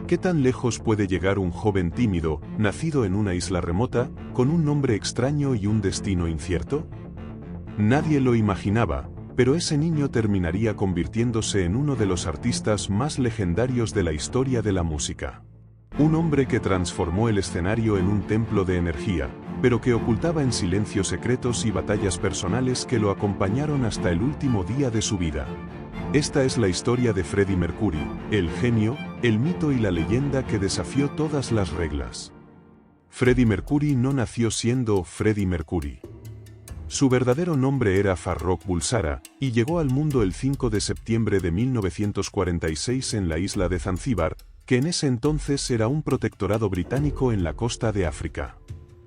¿Qué tan lejos puede llegar un joven tímido, nacido en una isla remota, con un nombre extraño y un destino incierto? Nadie lo imaginaba, pero ese niño terminaría convirtiéndose en uno de los artistas más legendarios de la historia de la música. Un hombre que transformó el escenario en un templo de energía, pero que ocultaba en silencio secretos y batallas personales que lo acompañaron hasta el último día de su vida. Esta es la historia de Freddie Mercury, el genio, el mito y la leyenda que desafió todas las reglas. Freddie Mercury no nació siendo Freddie Mercury. Su verdadero nombre era Farrokh Bulsara, y llegó al mundo el 5 de septiembre de 1946 en la isla de Zanzíbar, que en ese entonces era un protectorado británico en la costa de África.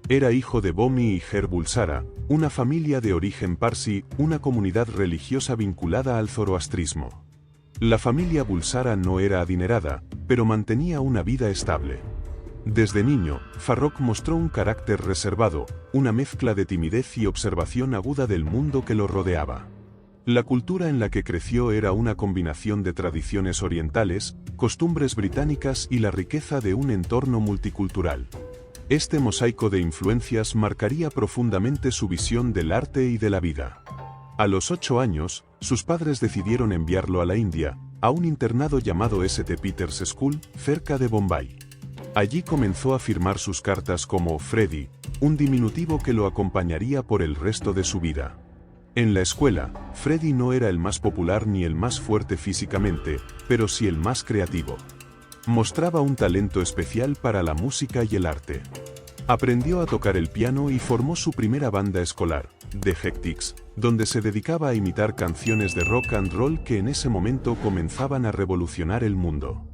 Era hijo de Bomi y Her Bulsara, una familia de origen parsi, una comunidad religiosa vinculada al zoroastrismo. La familia Bulsara no era adinerada, pero mantenía una vida estable. Desde niño, Farrokh mostró un carácter reservado, una mezcla de timidez y observación aguda del mundo que lo rodeaba. La cultura en la que creció era una combinación de tradiciones orientales, costumbres británicas y la riqueza de un entorno multicultural. Este mosaico de influencias marcaría profundamente su visión del arte y de la vida. A los 8 años, sus padres decidieron enviarlo a la India, a un internado llamado St. Peter's School, cerca de Bombay. Allí comenzó a firmar sus cartas como Freddie, un diminutivo que lo acompañaría por el resto de su vida. En la escuela, Freddie no era el más popular ni el más fuerte físicamente, pero sí el más creativo. Mostraba un talento especial para la música y el arte. Aprendió a tocar el piano y formó su primera banda escolar, The Hectics, donde se dedicaba a imitar canciones de rock and roll que en ese momento comenzaban a revolucionar el mundo.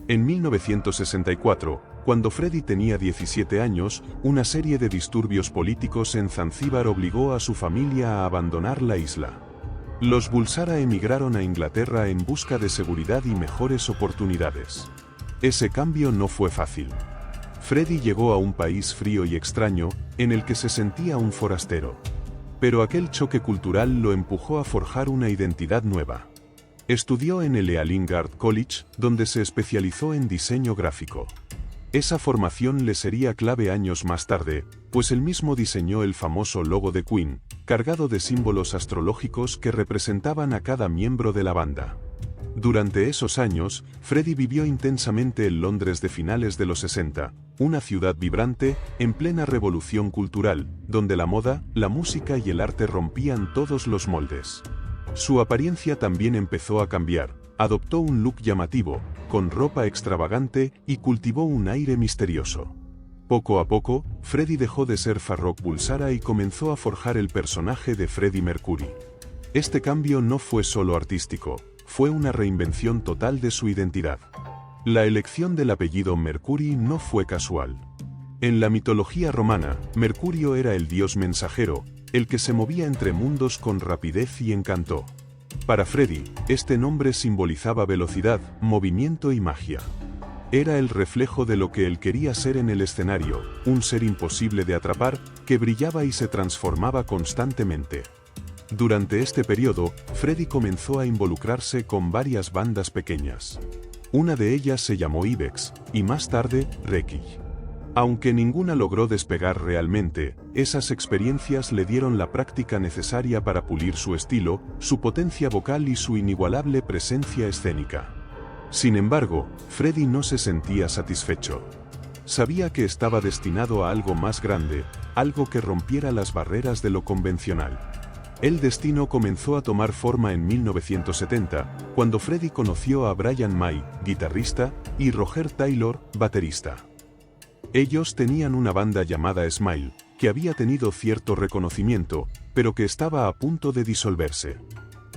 En 1964, cuando Freddie tenía 17 años, una serie de disturbios políticos en Zanzíbar obligó a su familia a abandonar la isla. Los Bulsara emigraron a Inglaterra en busca de seguridad y mejores oportunidades. Ese cambio no fue fácil. Freddie llegó a un país frío y extraño, en el que se sentía un forastero. Pero aquel choque cultural lo empujó a forjar una identidad nueva. Estudió en el Ealing Art College, donde se especializó en diseño gráfico. Esa formación le sería clave años más tarde, pues él mismo diseñó el famoso logo de Queen, cargado de símbolos astrológicos que representaban a cada miembro de la banda. Durante esos años, Freddie vivió intensamente en Londres de finales de los 60, una ciudad vibrante, en plena revolución cultural, donde la moda, la música y el arte rompían todos los moldes. Su apariencia también empezó a cambiar, adoptó un look llamativo, con ropa extravagante y cultivó un aire misterioso. Poco a poco, Freddie dejó de ser Farrokh Bulsara y comenzó a forjar el personaje de Freddie Mercury. Este cambio no fue solo artístico, fue una reinvención total de su identidad. La elección del apellido Mercury no fue casual. En la mitología romana, Mercurio era el dios mensajero, el que se movía entre mundos con rapidez y encanto. Para Freddie, este nombre simbolizaba velocidad, movimiento y magia. Era el reflejo de lo que él quería ser en el escenario, un ser imposible de atrapar, que brillaba y se transformaba constantemente. Durante este periodo, Freddie comenzó a involucrarse con varias bandas pequeñas. Una de ellas se llamó Ibex, y más tarde, Requiem. Aunque ninguna logró despegar realmente, esas experiencias le dieron la práctica necesaria para pulir su estilo, su potencia vocal y su inigualable presencia escénica. Sin embargo, Freddie no se sentía satisfecho. Sabía que estaba destinado a algo más grande, algo que rompiera las barreras de lo convencional. El destino comenzó a tomar forma en 1970, cuando Freddie conoció a Brian May, guitarrista, y Roger Taylor, baterista. Ellos tenían una banda llamada Smile, que había tenido cierto reconocimiento, pero que estaba a punto de disolverse.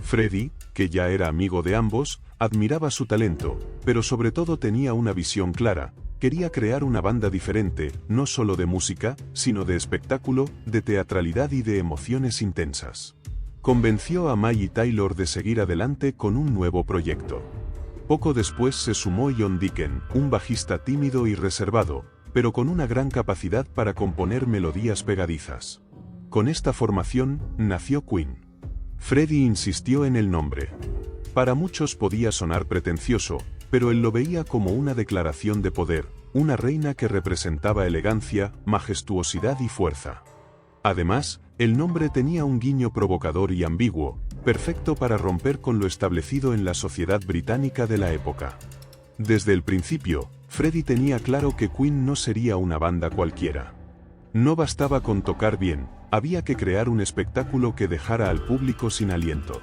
Freddie, que ya era amigo de ambos, admiraba su talento, pero sobre todo tenía una visión clara. Quería crear una banda diferente, no solo de música, sino de espectáculo, de teatralidad y de emociones intensas. Convenció a May y Taylor de seguir adelante con un nuevo proyecto. Poco después se sumó John Deacon, un bajista tímido y reservado, pero con una gran capacidad para componer melodías pegadizas. Con esta formación, nació Queen. Freddie insistió en el nombre. Para muchos podía sonar pretencioso, pero él lo veía como una declaración de poder, una reina que representaba elegancia, majestuosidad y fuerza. Además, el nombre tenía un guiño provocador y ambiguo, perfecto para romper con lo establecido en la sociedad británica de la época. Desde el principio, Freddie tenía claro que Queen no sería una banda cualquiera. No bastaba con tocar bien, había que crear un espectáculo que dejara al público sin aliento.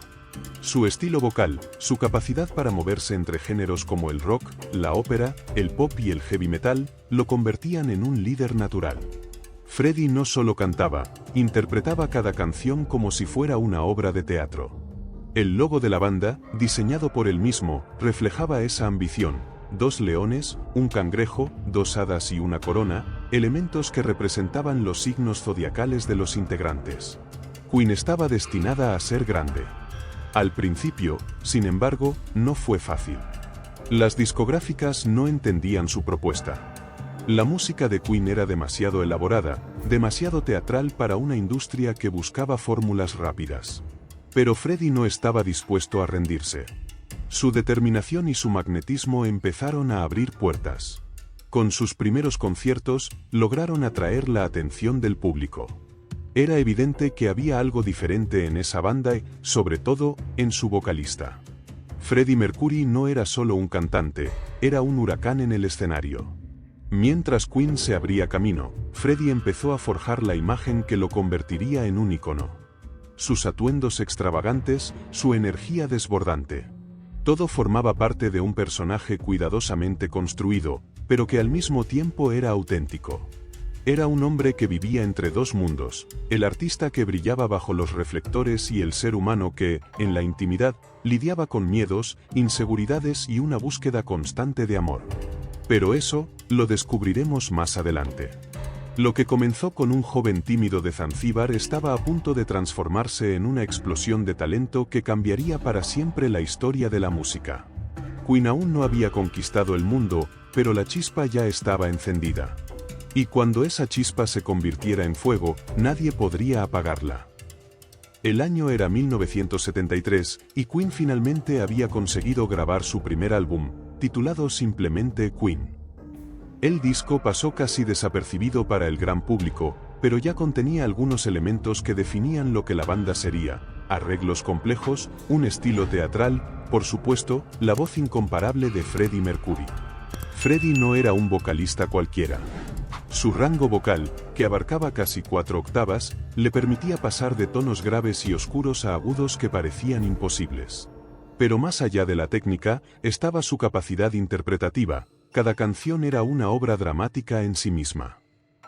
Su estilo vocal, su capacidad para moverse entre géneros como el rock, la ópera, el pop y el heavy metal, lo convertían en un líder natural. Freddie no solo cantaba, interpretaba cada canción como si fuera una obra de teatro. El logo de la banda, diseñado por él mismo, reflejaba esa ambición: 2 leones, un cangrejo, 2 hadas y una corona, elementos que representaban los signos zodiacales de los integrantes. Queen estaba destinada a ser grande. Al principio, sin embargo, no fue fácil. Las discográficas no entendían su propuesta. La música de Queen era demasiado elaborada, demasiado teatral para una industria que buscaba fórmulas rápidas. Pero Freddie no estaba dispuesto a rendirse. Su determinación y su magnetismo empezaron a abrir puertas. Con sus primeros conciertos, lograron atraer la atención del público. Era evidente que había algo diferente en esa banda y, sobre todo, en su vocalista. Freddie Mercury no era solo un cantante, era un huracán en el escenario. Mientras Queen se abría camino, Freddie empezó a forjar la imagen que lo convertiría en un ícono. Sus atuendos extravagantes, su energía desbordante. Todo formaba parte de un personaje cuidadosamente construido, pero que al mismo tiempo era auténtico. Era un hombre que vivía entre 2 mundos, el artista que brillaba bajo los reflectores y el ser humano que, en la intimidad, lidiaba con miedos, inseguridades y una búsqueda constante de amor. Pero eso, lo descubriremos más adelante. Lo que comenzó con un joven tímido de Zanzíbar estaba a punto de transformarse en una explosión de talento que cambiaría para siempre la historia de la música. Queen aún no había conquistado el mundo, pero la chispa ya estaba encendida. Y cuando esa chispa se convirtiera en fuego, nadie podría apagarla. El año era 1973, y Queen finalmente había conseguido grabar su primer álbum, titulado simplemente Queen. El disco pasó casi desapercibido para el gran público, pero ya contenía algunos elementos que definían lo que la banda sería: arreglos complejos, un estilo teatral, por supuesto, la voz incomparable de Freddie Mercury. Freddie no era un vocalista cualquiera. Su rango vocal, que abarcaba casi 4 octavas, le permitía pasar de tonos graves y oscuros a agudos que parecían imposibles. Pero más allá de la técnica, estaba su capacidad interpretativa. Cada canción era una obra dramática en sí misma.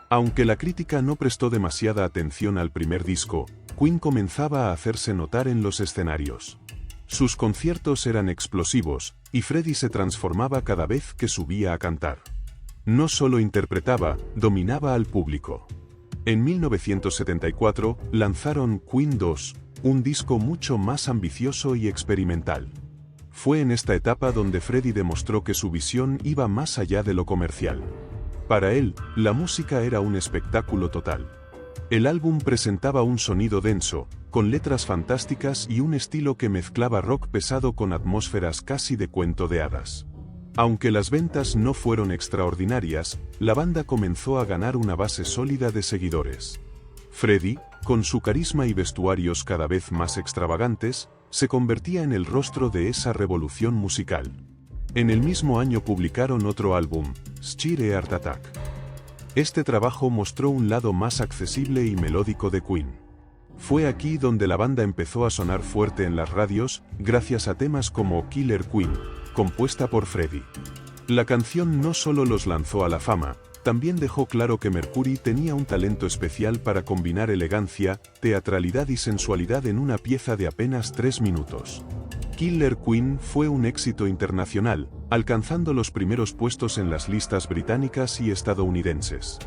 Aunque la crítica no prestó demasiada atención al primer disco, Queen comenzaba a hacerse notar en los escenarios. Sus conciertos eran explosivos, y Freddie se transformaba cada vez que subía a cantar. No solo interpretaba, dominaba al público. En 1974, lanzaron Queen II, un disco mucho más ambicioso y experimental. Fue en esta etapa donde Freddie demostró que su visión iba más allá de lo comercial. Para él, la música era un espectáculo total. El álbum presentaba un sonido denso, con letras fantásticas y un estilo que mezclaba rock pesado con atmósferas casi de cuento de hadas. Aunque las ventas no fueron extraordinarias, la banda comenzó a ganar una base sólida de seguidores. Freddie, con su carisma y vestuarios cada vez más extravagantes, se convertía en el rostro de esa revolución musical. En el mismo año publicaron otro álbum, Sheer Heart Attack. Este trabajo mostró un lado más accesible y melódico de Queen. Fue aquí donde la banda empezó a sonar fuerte en las radios, gracias a temas como Killer Queen, compuesta por Freddie. La canción no solo los lanzó a la fama, también dejó claro que Mercury tenía un talento especial para combinar elegancia, teatralidad y sensualidad en una pieza de apenas 3 minutos. Killer Queen fue un éxito internacional, alcanzando los primeros puestos en las listas británicas y estadounidenses.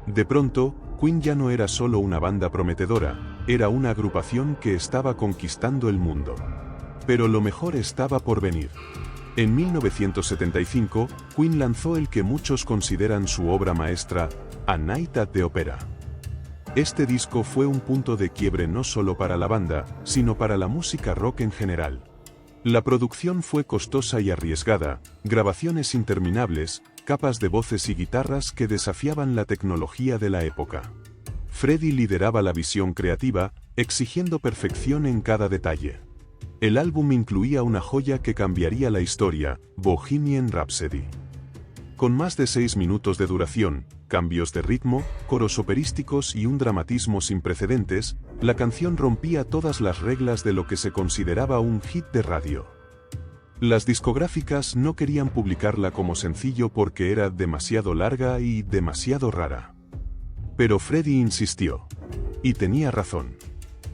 De pronto, Queen ya no era solo una banda prometedora, era una agrupación que estaba conquistando el mundo. Pero lo mejor estaba por venir. En 1975, Queen lanzó el que muchos consideran su obra maestra, A Night at the Opera. Este disco fue un punto de quiebre no solo para la banda, sino para la música rock en general. La producción fue costosa y arriesgada, grabaciones interminables, capas de voces y guitarras que desafiaban la tecnología de la época. Freddie lideraba la visión creativa, exigiendo perfección en cada detalle. El álbum incluía una joya que cambiaría la historia, Bohemian Rhapsody. Con más de 6 minutos de duración, cambios de ritmo, coros operísticos y un dramatismo sin precedentes, la canción rompía todas las reglas de lo que se consideraba un hit de radio. Las discográficas no querían publicarla como sencillo porque era demasiado larga y demasiado rara. Pero Freddie insistió. Y tenía razón.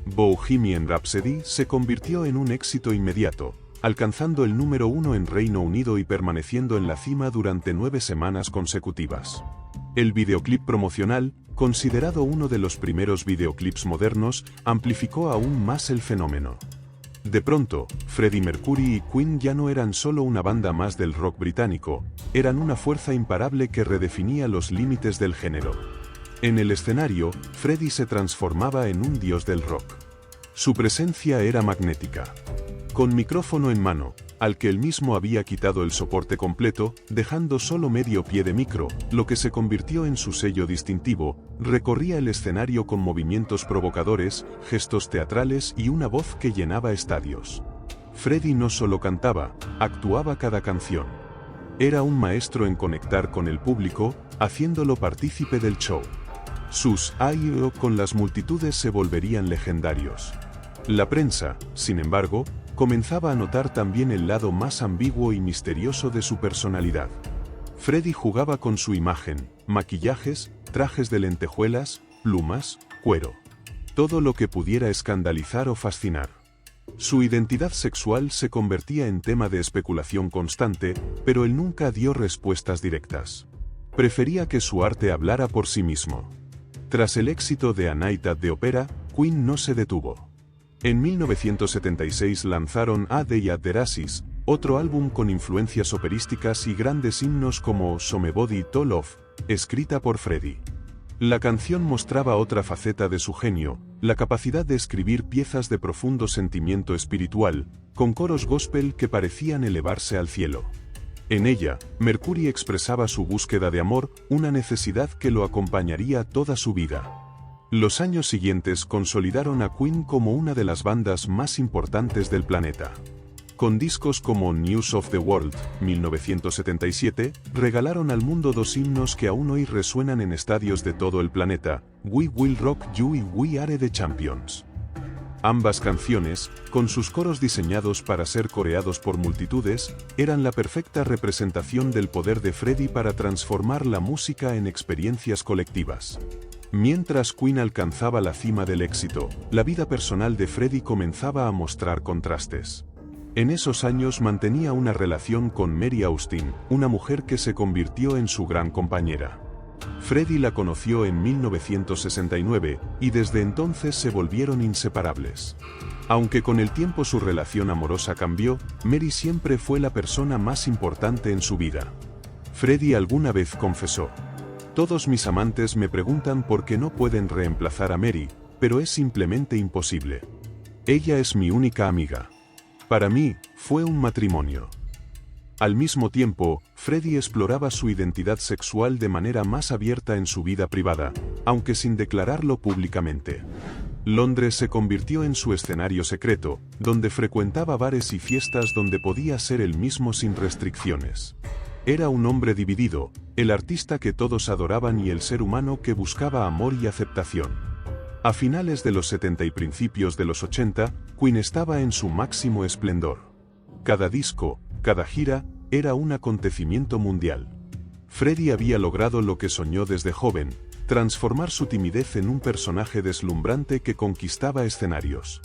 Bohemian Rhapsody se convirtió en un éxito inmediato, alcanzando el número 1 en Reino Unido y permaneciendo en la cima durante 9 semanas consecutivas. El videoclip promocional, considerado uno de los primeros videoclips modernos, amplificó aún más el fenómeno. De pronto, Freddie Mercury y Queen ya no eran solo una banda más del rock británico, eran una fuerza imparable que redefinía los límites del género. En el escenario, Freddie se transformaba en un dios del rock. Su presencia era magnética. Con micrófono en mano, al que él mismo había quitado el soporte completo, dejando solo medio pie de micro, lo que se convirtió en su sello distintivo, recorría el escenario con movimientos provocadores, gestos teatrales y una voz que llenaba estadios. Freddie no solo cantaba, actuaba cada canción. Era un maestro en conectar con el público, haciéndolo partícipe del show. Sus I.O. con las multitudes se volverían legendarios. La prensa, sin embargo, comenzaba a notar también el lado más ambiguo y misterioso de su personalidad. Freddie jugaba con su imagen, maquillajes, trajes de lentejuelas, plumas, cuero. Todo lo que pudiera escandalizar o fascinar. Su identidad sexual se convertía en tema de especulación constante, pero él nunca dio respuestas directas. Prefería que su arte hablara por sí mismo. Tras el éxito de A Night at the Opera, Queen no se detuvo. En 1976 lanzaron A Day at the Races, otro álbum con influencias operísticas y grandes himnos como Somebody to Love, escrita por Freddie. La canción mostraba otra faceta de su genio, la capacidad de escribir piezas de profundo sentimiento espiritual, con coros gospel que parecían elevarse al cielo. En ella, Mercury expresaba su búsqueda de amor, una necesidad que lo acompañaría toda su vida. Los años siguientes consolidaron a Queen como una de las bandas más importantes del planeta. Con discos como News of the World, 1977, regalaron al mundo 2 himnos que aún hoy resuenan en estadios de todo el planeta, We Will Rock You y We Are the Champions. Ambas canciones, con sus coros diseñados para ser coreados por multitudes, eran la perfecta representación del poder de Freddie para transformar la música en experiencias colectivas. Mientras Queen alcanzaba la cima del éxito, la vida personal de Freddie comenzaba a mostrar contrastes. En esos años mantenía una relación con Mary Austin, una mujer que se convirtió en su gran compañera. Freddie la conoció en 1969, y desde entonces se volvieron inseparables. Aunque con el tiempo su relación amorosa cambió, Mary siempre fue la persona más importante en su vida. Freddie alguna vez confesó: "Todos mis amantes me preguntan por qué no pueden reemplazar a Mary, pero es simplemente imposible. Ella es mi única amiga. Para mí, fue un matrimonio". Al mismo tiempo, Freddie exploraba su identidad sexual de manera más abierta en su vida privada, aunque sin declararlo públicamente. Londres se convirtió en su escenario secreto, donde frecuentaba bares y fiestas donde podía ser él mismo sin restricciones. Era un hombre dividido, el artista que todos adoraban y el ser humano que buscaba amor y aceptación. A finales de los 70 y principios de los 80, Queen estaba en su máximo esplendor. Cada disco, cada gira, era un acontecimiento mundial. Freddie había logrado lo que soñó desde joven, transformar su timidez en un personaje deslumbrante que conquistaba escenarios.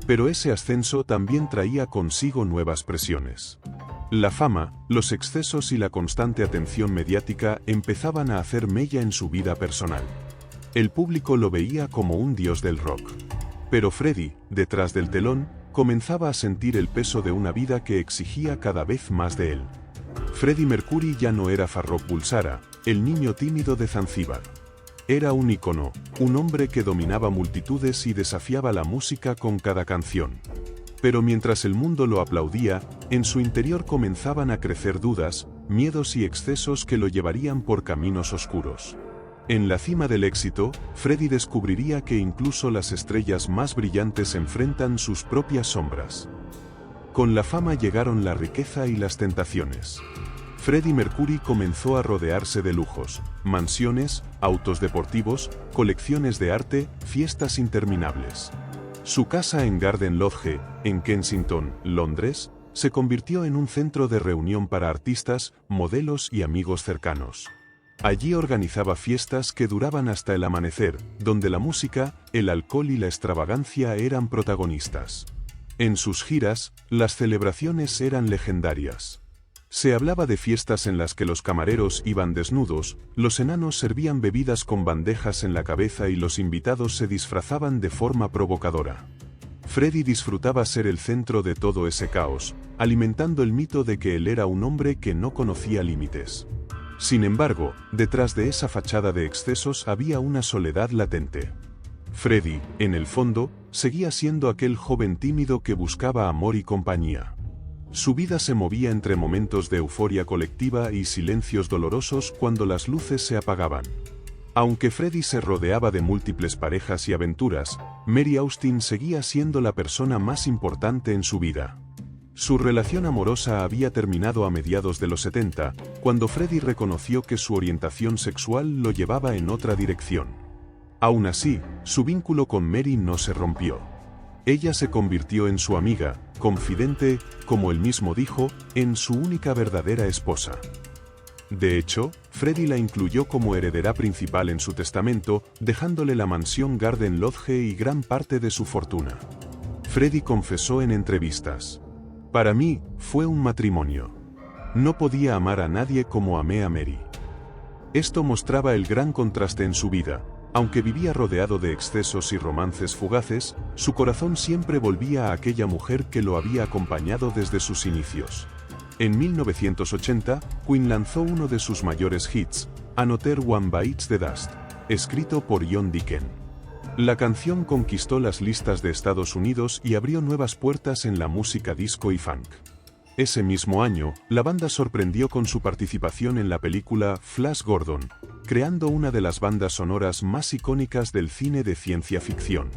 Pero ese ascenso también traía consigo nuevas presiones. La fama, los excesos y la constante atención mediática empezaban a hacer mella en su vida personal. El público lo veía como un dios del rock. Pero Freddie, detrás del telón, comenzaba a sentir el peso de una vida que exigía cada vez más de él. Freddie Mercury ya no era Farrokh Bulsara, el niño tímido de Zanzíbar. Era un ícono, un hombre que dominaba multitudes y desafiaba la música con cada canción. Pero mientras el mundo lo aplaudía, en su interior comenzaban a crecer dudas, miedos y excesos que lo llevarían por caminos oscuros. En la cima del éxito, Freddie descubriría que incluso las estrellas más brillantes enfrentan sus propias sombras. Con la fama llegaron la riqueza y las tentaciones. Freddie Mercury comenzó a rodearse de lujos, mansiones, autos deportivos, colecciones de arte, fiestas interminables. Su casa en Garden Lodge, en Kensington, Londres, se convirtió en un centro de reunión para artistas, modelos y amigos cercanos. Allí organizaba fiestas que duraban hasta el amanecer, donde la música, el alcohol y la extravagancia eran protagonistas. En sus giras, las celebraciones eran legendarias. Se hablaba de fiestas en las que los camareros iban desnudos, los enanos servían bebidas con bandejas en la cabeza y los invitados se disfrazaban de forma provocadora. Freddie disfrutaba ser el centro de todo ese caos, alimentando el mito de que él era un hombre que no conocía límites. Sin embargo, detrás de esa fachada de excesos había una soledad latente. Freddie, en el fondo, seguía siendo aquel joven tímido que buscaba amor y compañía. Su vida se movía entre momentos de euforia colectiva y silencios dolorosos cuando las luces se apagaban. Aunque Freddie se rodeaba de múltiples parejas y aventuras, Mary Austin seguía siendo la persona más importante en su vida. Su relación amorosa había terminado a mediados de los 70, cuando Freddie reconoció que su orientación sexual lo llevaba en otra dirección. Aún así, su vínculo con Mary no se rompió. Ella se convirtió en su amiga, confidente, como él mismo dijo, en su única verdadera esposa. De hecho, Freddie la incluyó como heredera principal en su testamento, dejándole la mansión Garden Lodge y gran parte de su fortuna. Freddie confesó en entrevistas: "Para mí, fue un matrimonio. No podía amar a nadie como amé a Mary". Esto mostraba el gran contraste en su vida. Aunque vivía rodeado de excesos y romances fugaces, su corazón siempre volvía a aquella mujer que lo había acompañado desde sus inicios. En 1980, Queen lanzó uno de sus mayores hits, Another One Bites the Dust, escrito por John Deacon. La canción conquistó las listas de Estados Unidos y abrió nuevas puertas en la música disco y funk. Ese mismo año, la banda sorprendió con su participación en la película Flash Gordon, creando una de las bandas sonoras más icónicas del cine de ciencia ficción.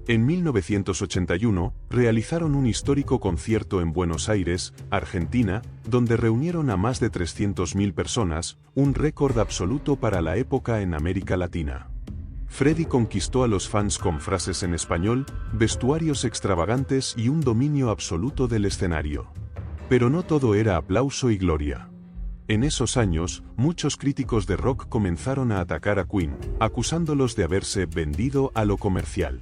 En 1981, realizaron un histórico concierto en Buenos Aires, Argentina, donde reunieron a más de 300.000 personas, un récord absoluto para la época en América Latina. Freddie conquistó a los fans con frases en español, vestuarios extravagantes y un dominio absoluto del escenario. Pero no todo era aplauso y gloria. En esos años, muchos críticos de rock comenzaron a atacar a Queen, acusándolos de haberse vendido a lo comercial.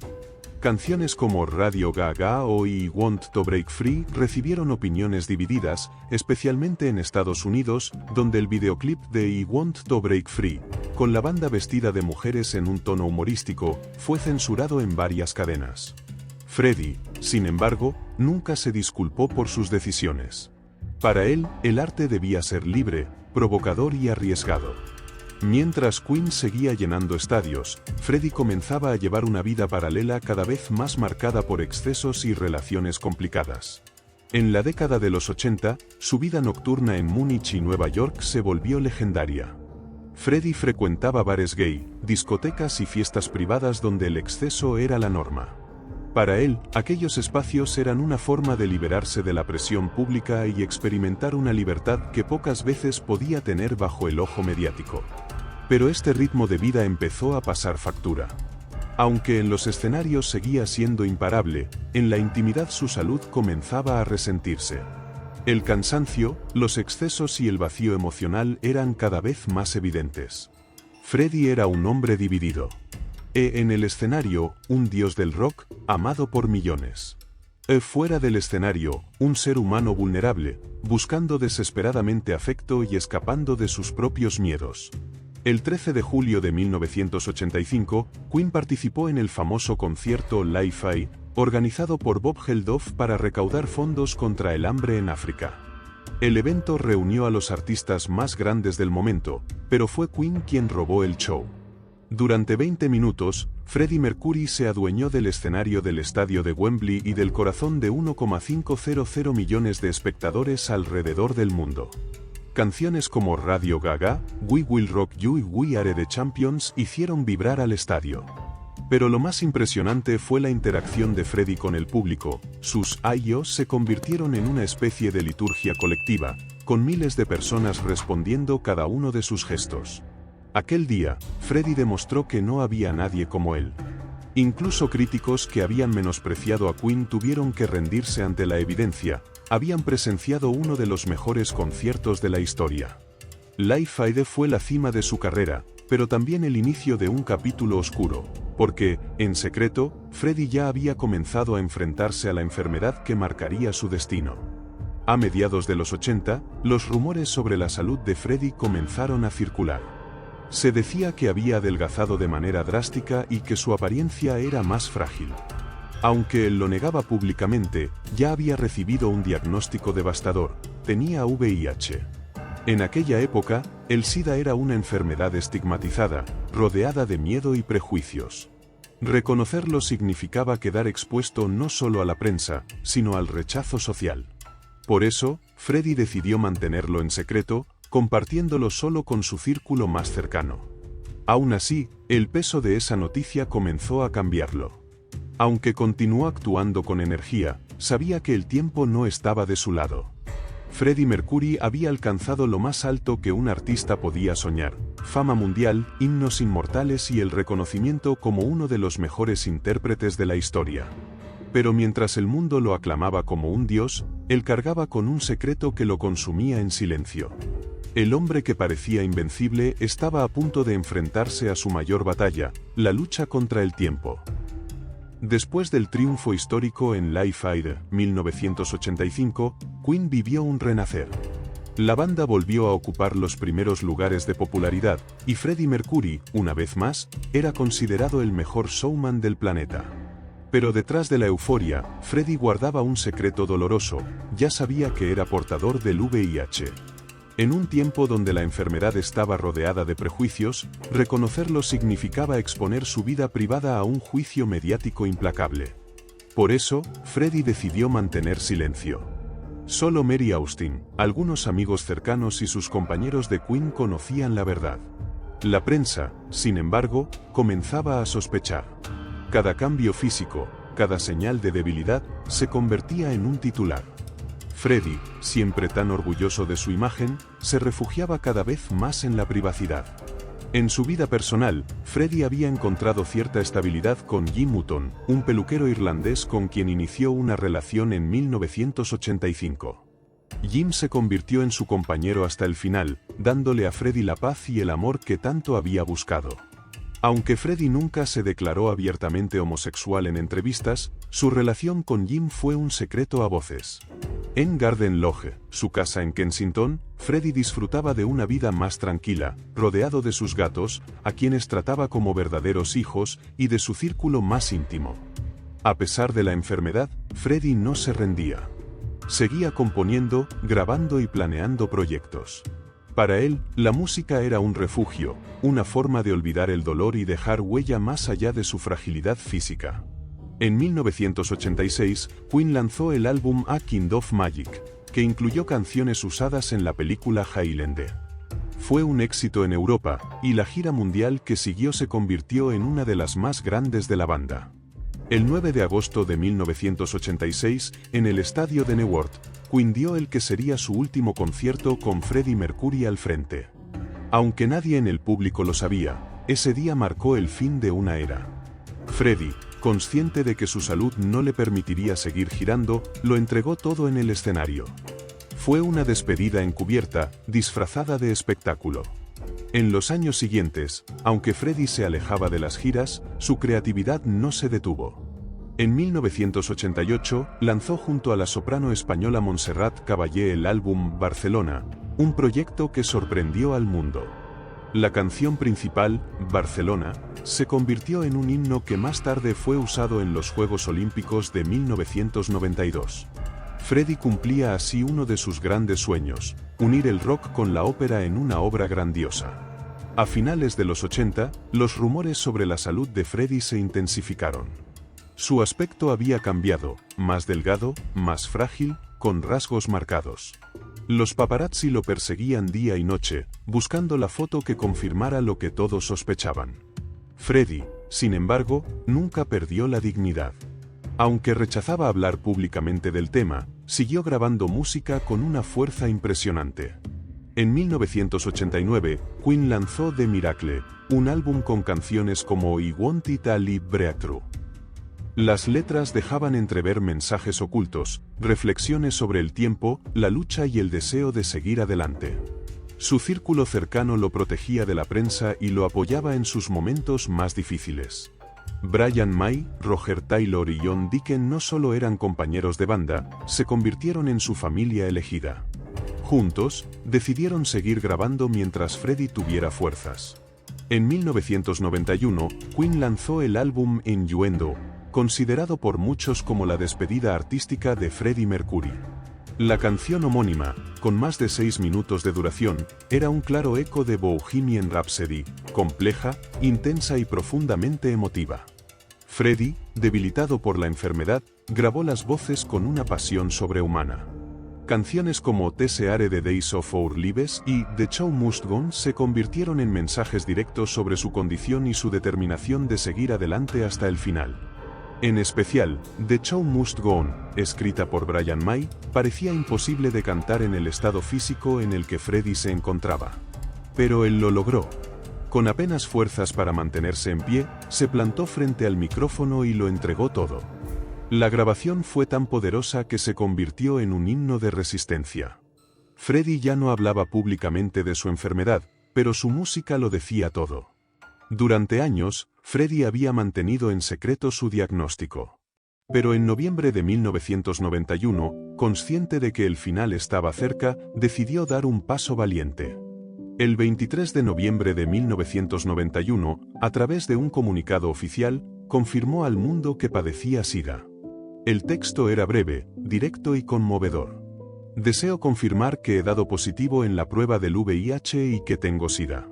Canciones como Radio Gaga o I Want to Break Free recibieron opiniones divididas, especialmente en Estados Unidos, donde el videoclip de I Want to Break Free, con la banda vestida de mujeres en un tono humorístico, fue censurado en varias cadenas. Freddie, sin embargo, nunca se disculpó por sus decisiones. Para él, el arte debía ser libre, provocador y arriesgado. Mientras Queen seguía llenando estadios, Freddie comenzaba a llevar una vida paralela cada vez más marcada por excesos y relaciones complicadas. En la década de los 80, su vida nocturna en Múnich y Nueva York se volvió legendaria. Freddie frecuentaba bares gay, discotecas y fiestas privadas donde el exceso era la norma. Para él, aquellos espacios eran una forma de liberarse de la presión pública y experimentar una libertad que pocas veces podía tener bajo el ojo mediático. Pero este ritmo de vida empezó a pasar factura. Aunque en los escenarios seguía siendo imparable, en la intimidad su salud comenzaba a resentirse. El cansancio, los excesos y el vacío emocional eran cada vez más evidentes. Freddie era un hombre dividido. En el escenario, un dios del rock, amado por millones. Fuera del escenario, un ser humano vulnerable, buscando desesperadamente afecto y escapando de sus propios miedos. El 13 de julio de 1985, Queen participó en el famoso concierto Live Aid, organizado por Bob Geldof para recaudar fondos contra el hambre en África. El evento reunió a los artistas más grandes del momento, pero fue Queen quien robó el show. Durante 20 minutos, Freddie Mercury se adueñó del escenario del estadio de Wembley y del corazón de 1,500 millones de espectadores alrededor del mundo. Canciones como Radio Gaga, We Will Rock You y We Are the Champions hicieron vibrar al estadio. Pero lo más impresionante fue la interacción de Freddie con el público. Sus I.O. se convirtieron en una especie de liturgia colectiva, con miles de personas respondiendo cada uno de sus gestos. Aquel día, Freddie demostró que no había nadie como él. Incluso críticos que habían menospreciado a Queen tuvieron que rendirse ante la evidencia. Habían presenciado uno de los mejores conciertos de la historia. Live Aid fue la cima de su carrera, pero también el inicio de un capítulo oscuro, porque, en secreto, Freddie ya había comenzado a enfrentarse a la enfermedad que marcaría su destino. A mediados de los 80, los rumores sobre la salud de Freddie comenzaron a circular. Se decía que había adelgazado de manera drástica y que su apariencia era más frágil. Aunque él lo negaba públicamente, ya había recibido un diagnóstico devastador: tenía VIH. En aquella época, el SIDA era una enfermedad estigmatizada, rodeada de miedo y prejuicios. Reconocerlo significaba quedar expuesto no solo a la prensa, sino al rechazo social. Por eso, Freddie decidió mantenerlo en secreto, compartiéndolo solo con su círculo más cercano. Aún así, el peso de esa noticia comenzó a cambiarlo. Aunque continuó actuando con energía, sabía que el tiempo no estaba de su lado. Freddie Mercury había alcanzado lo más alto que un artista podía soñar: fama mundial, himnos inmortales y el reconocimiento como uno de los mejores intérpretes de la historia. Pero mientras el mundo lo aclamaba como un dios, él cargaba con un secreto que lo consumía en silencio. El hombre que parecía invencible estaba a punto de enfrentarse a su mayor batalla, la lucha contra el tiempo. Después del triunfo histórico en Live Aid, 1985, Queen vivió un renacer. La banda volvió a ocupar los primeros lugares de popularidad, y Freddie Mercury, una vez más, era considerado el mejor showman del planeta. Pero detrás de la euforia, Freddie guardaba un secreto doloroso: ya sabía que era portador del VIH. En un tiempo donde la enfermedad estaba rodeada de prejuicios, reconocerlo significaba exponer su vida privada a un juicio mediático implacable. Por eso, Freddie decidió mantener silencio. Solo Mary Austin, algunos amigos cercanos y sus compañeros de Queen conocían la verdad. La prensa, sin embargo, comenzaba a sospechar. Cada cambio físico, cada señal de debilidad, se convertía en un titular. Freddie, siempre tan orgulloso de su imagen, se refugiaba cada vez más en la privacidad. En su vida personal, Freddie había encontrado cierta estabilidad con Jim Hutton, un peluquero irlandés con quien inició una relación en 1985. Jim se convirtió en su compañero hasta el final, dándole a Freddie la paz y el amor que tanto había buscado. Aunque Freddie nunca se declaró abiertamente homosexual en entrevistas, su relación con Jim fue un secreto a voces. En Garden Lodge, su casa en Kensington, Freddie disfrutaba de una vida más tranquila, rodeado de sus gatos, a quienes trataba como verdaderos hijos, y de su círculo más íntimo. A pesar de la enfermedad, Freddie no se rendía. Seguía componiendo, grabando y planeando proyectos. Para él, la música era un refugio, una forma de olvidar el dolor y dejar huella más allá de su fragilidad física. En 1986, Queen lanzó el álbum A Kind of Magic, que incluyó canciones usadas en la película Highlander. Fue un éxito en Europa, y la gira mundial que siguió se convirtió en una de las más grandes de la banda. El 9 de agosto de 1986, en el estadio de Newark, Queen dio el que sería su último concierto con Freddie Mercury al frente. Aunque nadie en el público lo sabía, ese día marcó el fin de una era. Freddie, consciente de que su salud no le permitiría seguir girando, lo entregó todo en el escenario. Fue una despedida encubierta, disfrazada de espectáculo. En los años siguientes, aunque Freddie se alejaba de las giras, su creatividad no se detuvo. En 1988, lanzó junto a la soprano española Montserrat Caballé el álbum Barcelona, un proyecto que sorprendió al mundo. La canción principal, Barcelona, se convirtió en un himno que más tarde fue usado en los Juegos Olímpicos de 1992. Freddie cumplía así uno de sus grandes sueños: unir el rock con la ópera en una obra grandiosa. A finales de los 80, los rumores sobre la salud de Freddie se intensificaron. Su aspecto había cambiado, más delgado, más frágil, con rasgos marcados. Los paparazzi lo perseguían día y noche, buscando la foto que confirmara lo que todos sospechaban. Freddie, sin embargo, nunca perdió la dignidad. Aunque rechazaba hablar públicamente del tema, siguió grabando música con una fuerza impresionante. En 1989, Queen lanzó The Miracle, un álbum con canciones como I Want It a Live Breakthrough. Las letras dejaban entrever mensajes ocultos, reflexiones sobre el tiempo, la lucha y el deseo de seguir adelante. Su círculo cercano lo protegía de la prensa y lo apoyaba en sus momentos más difíciles. Brian May, Roger Taylor y John Deacon no solo eran compañeros de banda, se convirtieron en su familia elegida. Juntos, decidieron seguir grabando mientras Freddie tuviera fuerzas. En 1991, Queen lanzó el álbum Innuendo, considerado por muchos como la despedida artística de Freddie Mercury. La canción homónima, con más de 6 minutos de duración, era un claro eco de Bohemian Rhapsody, compleja, intensa y profundamente emotiva. Freddie, debilitado por la enfermedad, grabó las voces con una pasión sobrehumana. Canciones como These Are the Days of Our Lives y The Show Must Go On se convirtieron en mensajes directos sobre su condición y su determinación de seguir adelante hasta el final. En especial, The Show Must Go On, escrita por Brian May, parecía imposible de cantar en el estado físico en el que Freddie se encontraba. Pero él lo logró. Con apenas fuerzas para mantenerse en pie, se plantó frente al micrófono y lo entregó todo. La grabación fue tan poderosa que se convirtió en un himno de resistencia. Freddie ya no hablaba públicamente de su enfermedad, pero su música lo decía todo. Durante años, Freddie había mantenido en secreto su diagnóstico. Pero en noviembre de 1991, consciente de que el final estaba cerca, decidió dar un paso valiente. El 23 de noviembre de 1991, a través de un comunicado oficial, confirmó al mundo que padecía SIDA. El texto era breve, directo y conmovedor. Deseo confirmar que he dado positivo en la prueba del VIH y que tengo SIDA.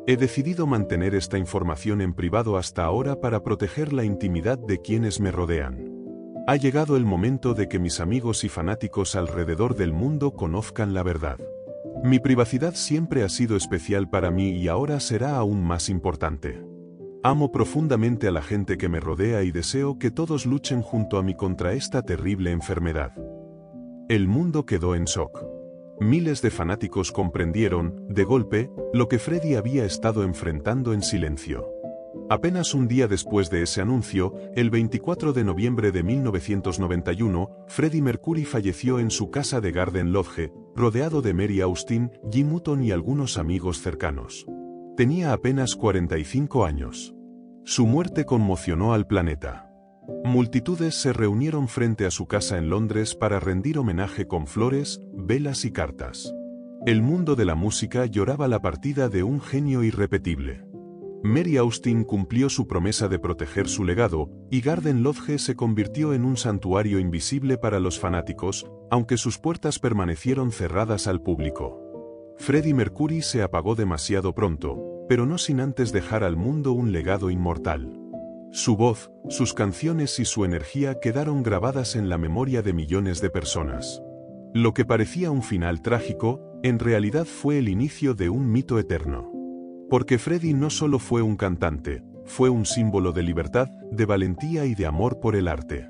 He decidido mantener esta información en privado hasta ahora para proteger la intimidad de quienes me rodean. Ha llegado el momento de que mis amigos y fanáticos alrededor del mundo conozcan la verdad. Mi privacidad siempre ha sido especial para mí y ahora será aún más importante. Amo profundamente a la gente que me rodea y deseo que todos luchen junto a mí contra esta terrible enfermedad. El mundo quedó en shock. Miles de fanáticos comprendieron, de golpe, lo que Freddie había estado enfrentando en silencio. Apenas un día después de ese anuncio, el 24 de noviembre de 1991, Freddie Mercury falleció en su casa de Garden Lodge, rodeado de Mary Austin, Jim Hutton y algunos amigos cercanos. Tenía apenas 45 años. Su muerte conmocionó al planeta. Multitudes se reunieron frente a su casa en Londres para rendir homenaje con flores, velas y cartas. El mundo de la música lloraba la partida de un genio irrepetible. Mary Austin cumplió su promesa de proteger su legado, y Garden Lodge se convirtió en un santuario invisible para los fanáticos, aunque sus puertas permanecieron cerradas al público. Freddie Mercury se apagó demasiado pronto, pero no sin antes dejar al mundo un legado inmortal. Su voz, sus canciones y su energía quedaron grabadas en la memoria de millones de personas. Lo que parecía un final trágico, en realidad fue el inicio de un mito eterno. Porque Freddie no solo fue un cantante, fue un símbolo de libertad, de valentía y de amor por el arte.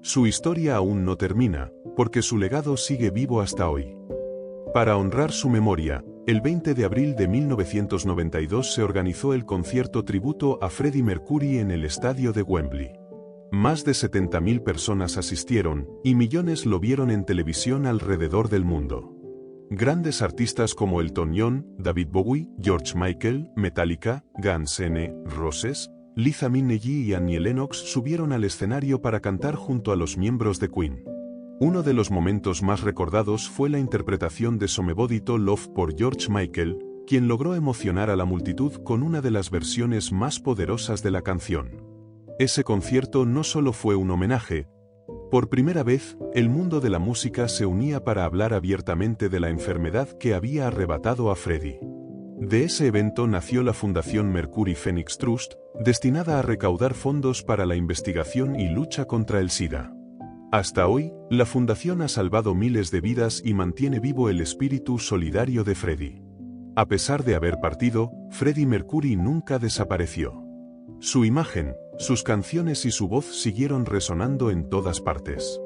Su historia aún no termina, porque su legado sigue vivo hasta hoy. Para honrar su memoria, el 20 de abril de 1992 se organizó el concierto tributo a Freddie Mercury en el estadio de Wembley. Más de 70.000 personas asistieron, y millones lo vieron en televisión alrededor del mundo. Grandes artistas como Elton John, David Bowie, George Michael, Metallica, Guns N' Roses, Liza Minnelli y Annie Lennox subieron al escenario para cantar junto a los miembros de Queen. Uno de los momentos más recordados fue la interpretación de Somebody to Love por George Michael, quien logró emocionar a la multitud con una de las versiones más poderosas de la canción. Ese concierto no solo fue un homenaje. Por primera vez, el mundo de la música se unía para hablar abiertamente de la enfermedad que había arrebatado a Freddie. De ese evento nació la Fundación Mercury Phoenix Trust, destinada a recaudar fondos para la investigación y lucha contra el SIDA. Hasta hoy, la fundación ha salvado miles de vidas y mantiene vivo el espíritu solidario de Freddie. A pesar de haber partido, Freddie Mercury nunca desapareció. Su imagen, sus canciones y su voz siguieron resonando en todas partes.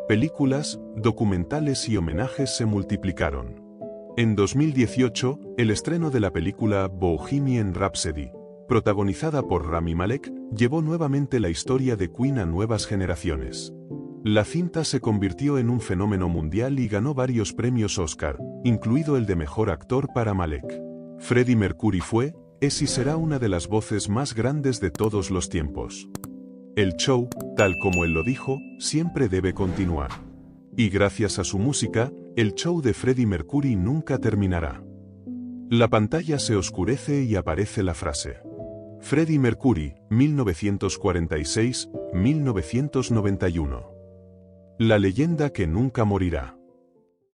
Películas, documentales y homenajes se multiplicaron. En 2018, el estreno de la película Bohemian Rhapsody, protagonizada por Rami Malek, llevó nuevamente la historia de Queen a nuevas generaciones. La cinta se convirtió en un fenómeno mundial y ganó varios premios Oscar, incluido el de Mejor Actor para Malek. Freddie Mercury fue, es y será una de las voces más grandes de todos los tiempos. El show, tal como él lo dijo, siempre debe continuar. Y gracias a su música, el show de Freddie Mercury nunca terminará. La pantalla se oscurece y aparece la frase: Freddie Mercury, 1946-1991. La leyenda que nunca morirá.